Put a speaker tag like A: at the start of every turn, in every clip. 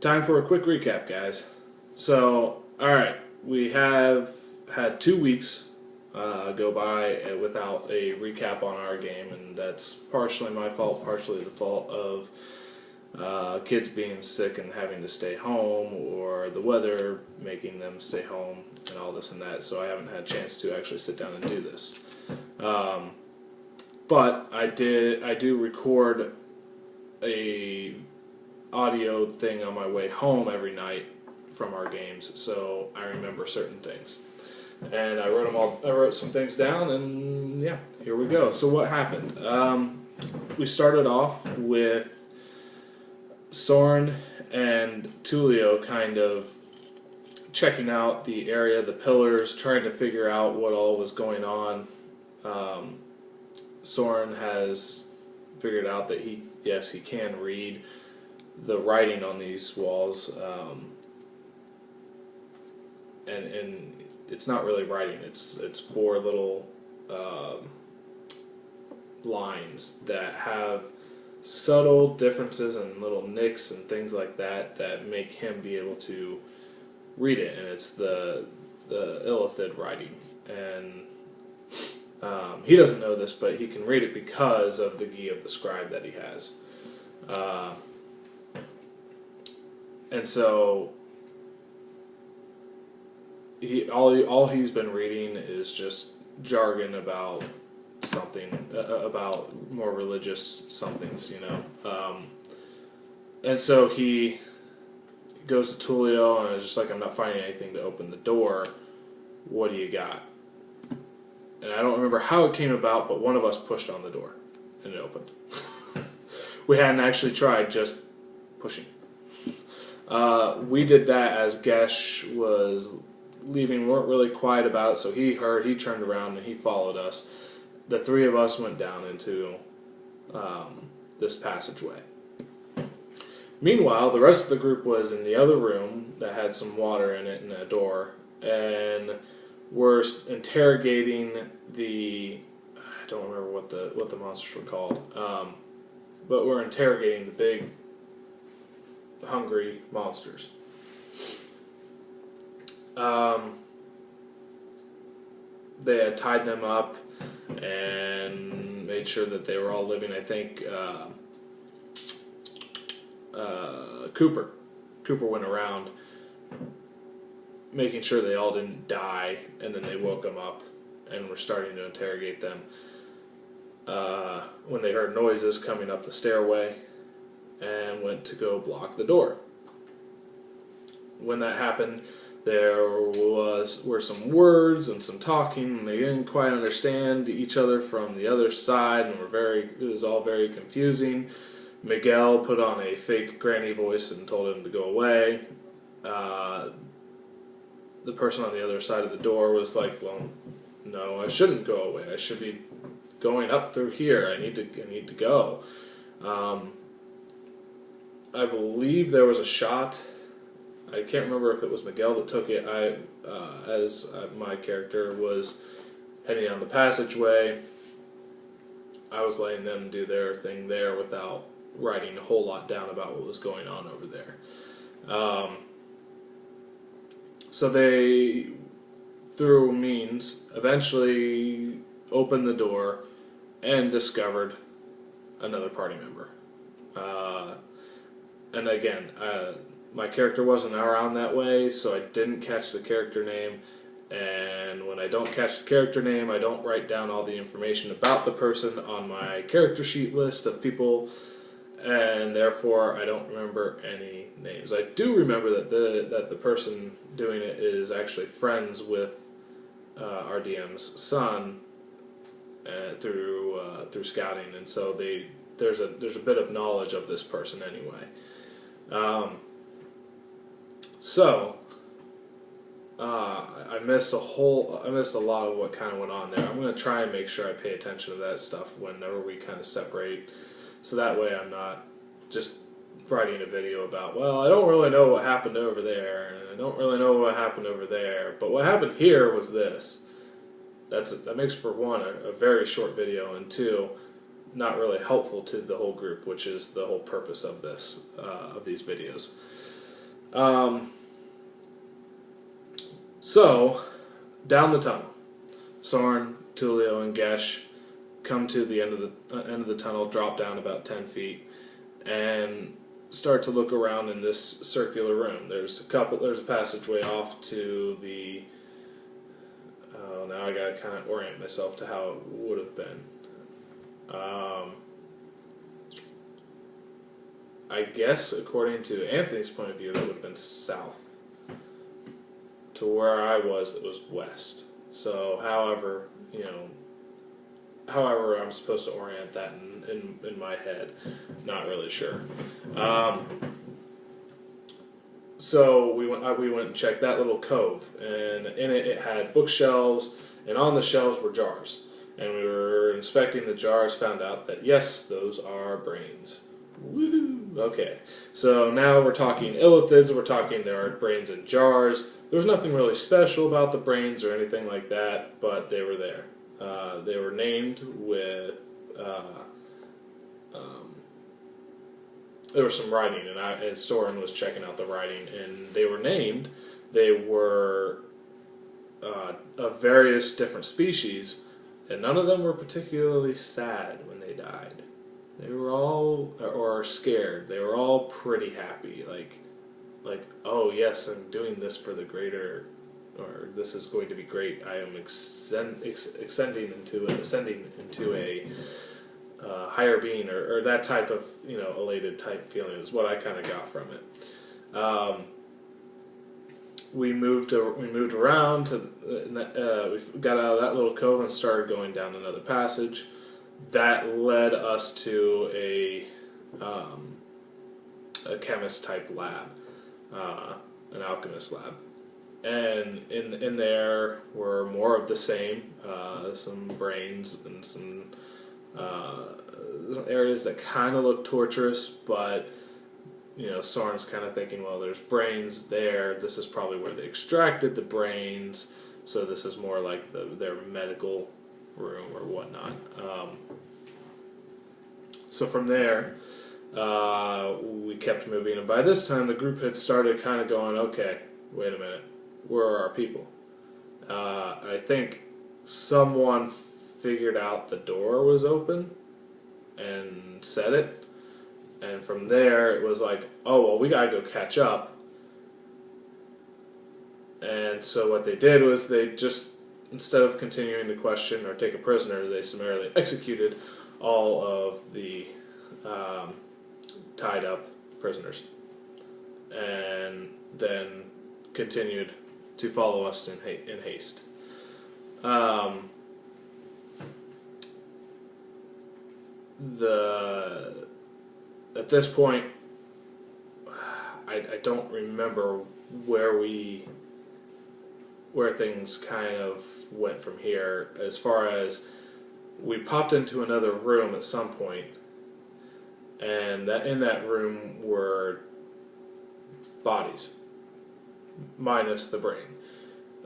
A: Time for a quick recap, guys. So, alright, we have had 2 weeks go by without a recap on our game, and that's partially my fault, partially the fault of kids being sick and having to stay home, or the weather making them stay home, and all this and that, so I haven't had a chance to actually sit down and do this. But I do record a audio thing on my way home every night from our games, so I remember certain things. And I wrote some things down, and yeah, here we go. So what happened? We started off with Soren and Tulio kind of checking out the area, the pillars, trying to figure out what all was going on. Soren has figured out that he can read the writing on these walls, and it's not really writing. It's four little lines that have subtle differences and little nicks and things like that that make him be able to read it, and it's the Illithid writing. And he doesn't know this, but he can read it because of the Gi of the Scribe that he has. And so all he's been reading is just jargon about something, about more religious somethings, and so he goes to Tulio and is just like, I'm not finding anything to open the door. What do you got? And I don't remember how it came about, but one of us pushed on the door and it opened. We hadn't actually tried, just pushing. We did that as Gesh was leaving. We weren't really quiet about it, so he heard, he turned around, and he followed us. The three of us went down into this passageway. Meanwhile, the rest of the group was in the other room that had some water in it and a door, and we're interrogating I don't remember what the monsters were called, but we're interrogating the big, hungry monsters. They had tied them up and made sure that they were all living. I think Cooper went around making sure they all didn't die, and then they woke them up and were starting to interrogate them when they heard noises coming up the stairway and went to go block the door. When that happened, there were some words and some talking, and they didn't quite understand each other from the other side, and it was all very confusing. Miguel put on a fake granny voice and told him to go away. The person on the other side of the door was like, well, no, I shouldn't go away. I should be going up through here. I need to go. I believe there was a shot. I can't remember if it was Miguel that took it. As my character was heading down the passageway, I was letting them do their thing there without writing a whole lot down about what was going on over there. So they, through means, eventually opened the door and discovered another party member. And again, my character wasn't around that way, so I didn't catch the character name. And when I don't catch the character name, I don't write down all the information about the person on my character sheet list of people, and therefore I don't remember any names. I do remember that the person doing it is actually friends with our DM's son through scouting, and so there's a bit of knowledge of this person anyway. I missed a lot of what kind of went on there. I'm going to try and make sure I pay attention to that stuff whenever we kind of separate, so that way I'm not just writing a video about, well, I don't really know what happened over there, and I don't really know what happened over there, but what happened here was this. That makes, for one, a very short video, and two, not really helpful to the whole group, which is the whole purpose of this, of these videos. Um, so, down the tunnel, Soren, Tulio, and Gesh come to the end of the tunnel, drop down about 10 feet, and start to look around in this circular room. There's a passageway off to the. Oh, now I gotta kind of orient myself to how it would have been. I guess according to Anthony's point of view, that would have been south. To where I was, it was west. So, however I'm supposed to orient that in my head, not really sure. So we went and checked that little cove, and in it had bookshelves, and on the shelves were jars. And we were inspecting the jars, found out that yes, those are brains. Woohoo! Okay, so now we're talking illithids. We're talking there are brains in jars. There was nothing really special about the brains or anything like that, but they were there. They were named with. There was some writing, and Soren was checking out the writing, and they were named. They were of various different species, and none of them were particularly sad when they died. They were all, or scared. They were all pretty happy, like, oh yes, I'm doing this for the greater, or this is going to be great. I am ascending into a higher being, or that type of elated type feeling is what I kind of got from it. We moved around to we got out of that little cove and started going down another passage. That led us to a chemist type lab, an alchemist lab, and in there were more of the same, some brains and some areas that kind of look torturous, but Soren's kind of thinking, well, there's brains there. This is probably where they extracted the brains, so this is more like their medical room or whatnot. So from there, we kept moving, and by this time the group had started kind of going, okay, wait a minute, where are our people? I think someone figured out the door was open and said it, and from there it was like, oh well, we gotta go catch up. And so what they did was they just, instead of continuing the question or take a prisoner, they summarily executed all of the tied up prisoners, and then continued to follow us in haste. At this point, I don't remember where things kind of went from here. As far as we popped into another room at some point, and that in that room were bodies, minus the brain.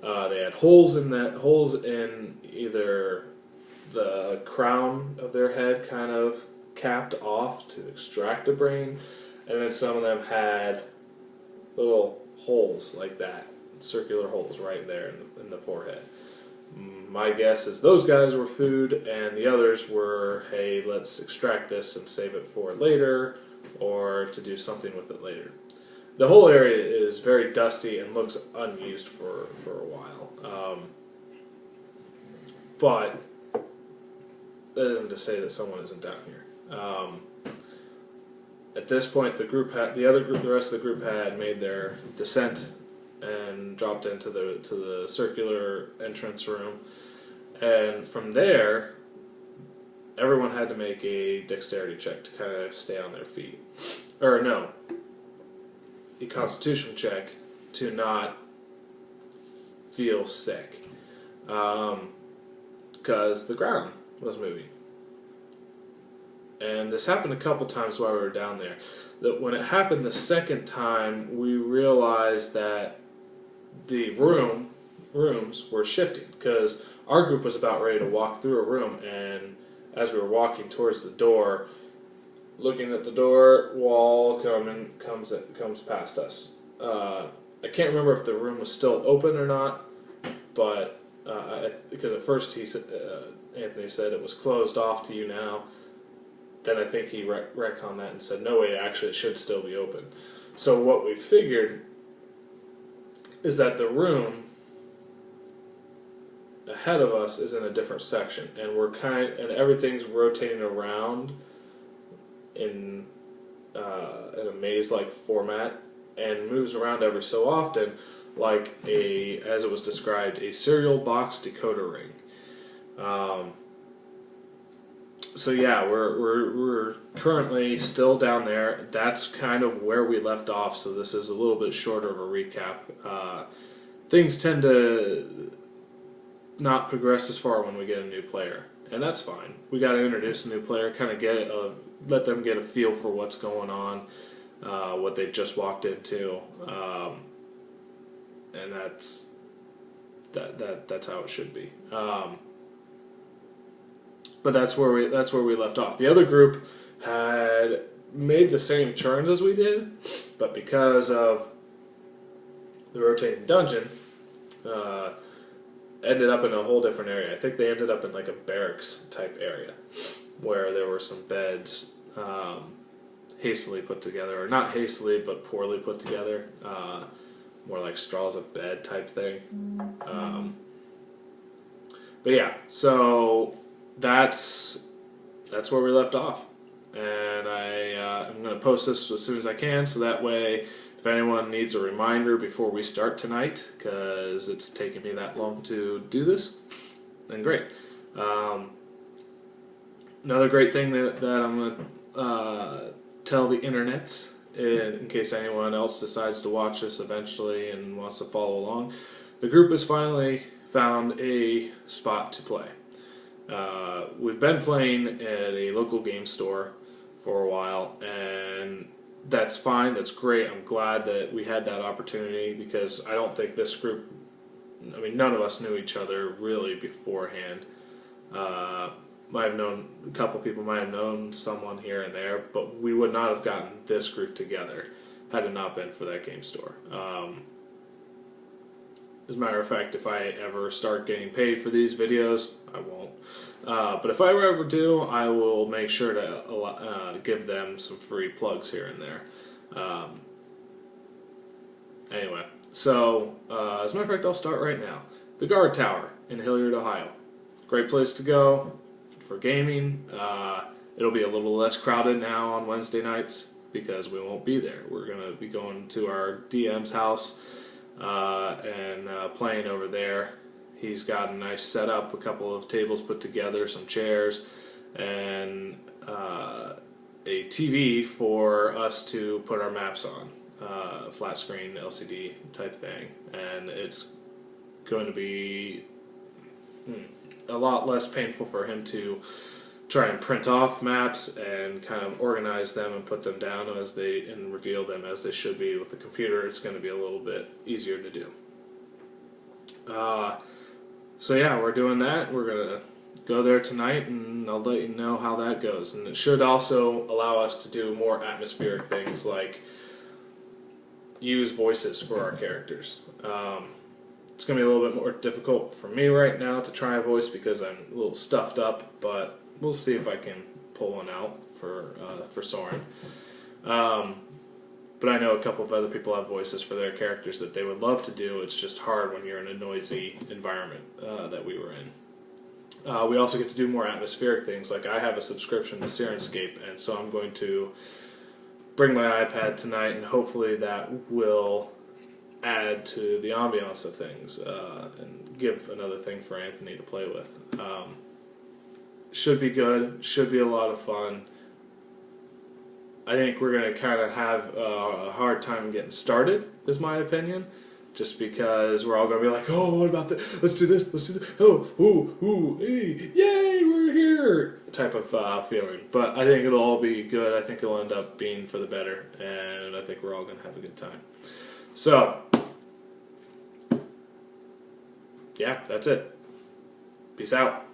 A: They had holes in either the crown of their head, kind of capped off to extract the brain, and then some of them had little holes like that, circular holes right there in the forehead. My guess is those guys were food, and the others were, hey, let's extract this and save it for later, or to do something with it later. The whole area is very dusty and looks unused for a while. But that isn't to say that someone isn't down here. At this point, the rest of the group had made their descent and dropped into the circular entrance room, and from there, everyone had to make a dexterity check to kind of stay on their feet, or no, a constitution check to not feel sick, because the ground was moving. And this happened a couple times while we were down there. That when it happened the second time, we realized that the rooms were shifting, because our group was about ready to walk through a room, and as we were walking towards the door, looking at the door, wall comes past us. I can't remember if the room was still open or not, but because at first Anthony said it was closed off to you now. Then I think he retconned that and said, no, wait, actually it should still be open. So what we figured is that the room ahead of us is in a different section, and and everything's rotating around in a maze-like format, and moves around every so often, like as it was described, a cereal box decoder ring. So yeah, we're currently still down there. That's kind of where we left off. So this is a little bit shorter of a recap. Things tend to not progress as far when we get a new player, and that's fine. We got to introduce a new player, kind of let them get a feel for what's going on, what they've just walked into, and that's how it should be. But that's where we left off. The other group had made the same turns as we did, but because of the rotating dungeon, ended up in a whole different area. I think they ended up in like a barracks type area where there were some beds hastily put together, or not hastily, but poorly put together. More like straws of bed type thing. But yeah, so that's where we left off, and I'm going to post this as soon as I can, so that way if anyone needs a reminder before we start tonight, because it's taken me that long to do this, then great. Another great thing that I'm going to tell the internets, in case anyone else decides to watch this eventually and wants to follow along, the group has finally found a spot to play. We've been playing at a local game store for a while, and that's fine, that's great. I'm glad that we had that opportunity, because I don't think this group, I mean, none of us knew each other really beforehand. Might have known a couple people, might have known someone here and there, but we would not have gotten this group together had it not been for that game store. As a matter of fact, if I ever start getting paid for these videos, I won't. But if I ever do, I will make sure to give them some free plugs here and there. Anyway, so as a matter of fact, I'll start right now. The Guard Tower in Hilliard, Ohio. Great place to go for gaming. It'll be a little less crowded now on Wednesday nights because we won't be there. We're going to be going to our DM's house and playing over there. He's got a nice setup, a couple of tables put together, some chairs, and a TV for us to put our maps on, flat screen LCD type thing, and it's going to be a lot less painful for him to try and print off maps and kind of organize them and put them down and reveal them as they should be. With the computer, it's going to be a little bit easier to do. So yeah, we're doing that. We're going to go there tonight, and I'll let you know how that goes. And it should also allow us to do more atmospheric things, like use voices for our characters. It's going to be a little bit more difficult for me right now to try a voice because I'm a little stuffed up, but we'll see if I can pull one out for Soren. But I know a couple of other people have voices for their characters that they would love to do. It's just hard when you're in a noisy environment that we were in. We also get to do more atmospheric things. Like, I have a subscription to Sirenscape, and so I'm going to bring my iPad tonight, and hopefully that will add to the ambiance of things and give another thing for Anthony to play with. Should be good. Should be a lot of fun. I think we're going to kind of have a hard time getting started, is my opinion, just because we're all going to be like, oh, what about this? Let's do this, let's do this, oh, ooh, hey, yay, we're here, type of feeling. But I think it'll all be good. I think it'll end up being for the better, and I think we're all going to have a good time. So, yeah, that's it. Peace out.